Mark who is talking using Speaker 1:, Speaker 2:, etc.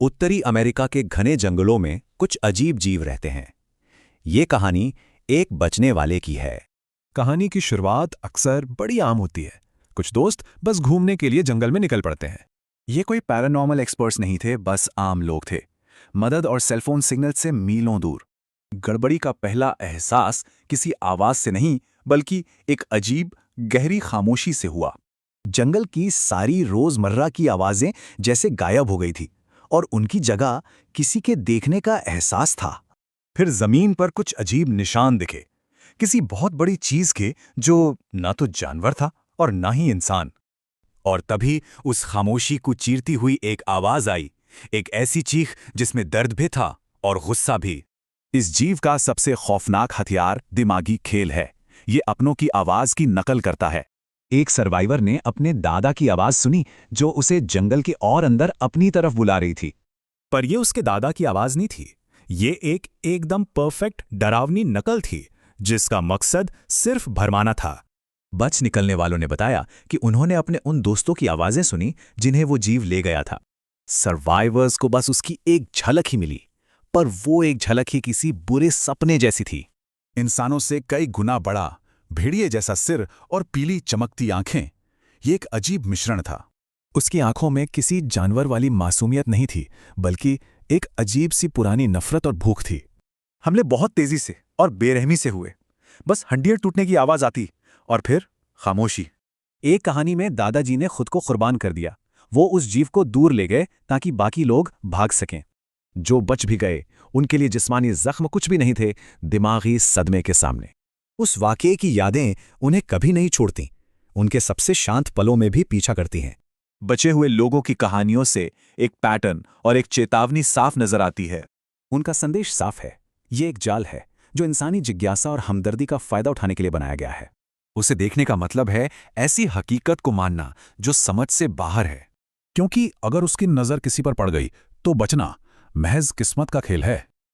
Speaker 1: उत्तरी अमेरिका के घने जंगलों में कुछ अजीब जीव रहते हैं। ये कहानी एक बचने वाले की है।
Speaker 2: कहानी की शुरुआत अक्सर बड़ी आम होती है। कुछ दोस्त बस घूमने के लिए जंगल में निकल पड़ते हैं।
Speaker 3: ये कोई पैरानॉर्मल एक्सपर्ट्स नहीं थे, बस आम लोग थे, मदद और सेलफोन सिग्नल से मीलों दूर। गड़बड़ी का पहला एहसास किसी आवाज से नहीं, बल्कि एक अजीब गहरी खामोशी से हुआ। जंगल की सारी रोजमर्रा की आवाजें जैसे गायब हो गई थी और उनकी जगह किसी के देखने का एहसास था। फिर जमीन पर कुछ अजीब निशान दिखे, किसी बहुत बड़ी चीज के, जो ना तो जानवर था और ना ही इंसान। और तभी उस खामोशी को चीरती हुई एक आवाज आई, एक ऐसी चीख जिसमें दर्द भी था और गुस्सा भी। इस जीव का सबसे खौफनाक हथियार दिमागी खेल है। ये अपनों की आवाज की नकल करता है। एक सर्वाइवर ने अपने दादा की आवाज सुनी, जो उसे जंगल के और अंदर अपनी तरफ बुला रही थी।
Speaker 2: पर यह उसके दादा की आवाज नहीं थी। ये एकदम परफेक्ट डरावनी नकल थी, जिसका मकसद सिर्फ भरमाना था।
Speaker 3: बच निकलने वालों ने बताया कि उन्होंने अपने उन दोस्तों की आवाजें सुनी जिन्हें वो जीव ले गया था। सर्वाइवर्स को बस उसकी एक झलक ही मिली, पर वो एक झलक ही किसी बुरे सपने जैसी थी। इंसानों से कई गुना बड़ा, भेड़िए जैसा सिर और पीली चमकती आंखें। ये एक अजीब मिश्रण था। उसकी आंखों में किसी जानवर वाली मासूमियत नहीं थी, बल्कि एक अजीब सी पुरानी नफरत और भूख थी। हमले बहुत तेजी से और बेरहमी से हुए। बस हड्डियां टूटने की आवाज आती और फिर खामोशी। एक कहानी में दादाजी ने खुद को कुर्बान कर दिया। वो उस जीव को दूर ले गए ताकि बाकी लोग भाग सकें। जो बच भी गए, उनके लिए जिस्मानी जख्म कुछ भी नहीं थे, दिमागी सदमे के सामने। उस वाकये की यादें उन्हें कभी नहीं छोड़ती, उनके सबसे शांत पलों में भी पीछा करती हैं। बचे हुए लोगों की कहानियों से एक पैटर्न और एक चेतावनी साफ नजर आती है। उनका संदेश साफ है, ये एक जाल है जो इंसानी जिज्ञासा और हमदर्दी का फायदा उठाने के लिए बनाया गया है। उसे देखने का मतलब है ऐसी हकीकत को मानना जो समझ से बाहर है, क्योंकि अगर उसकी नजर किसी पर पड़ गई तो बचना महज किस्मत का खेल है।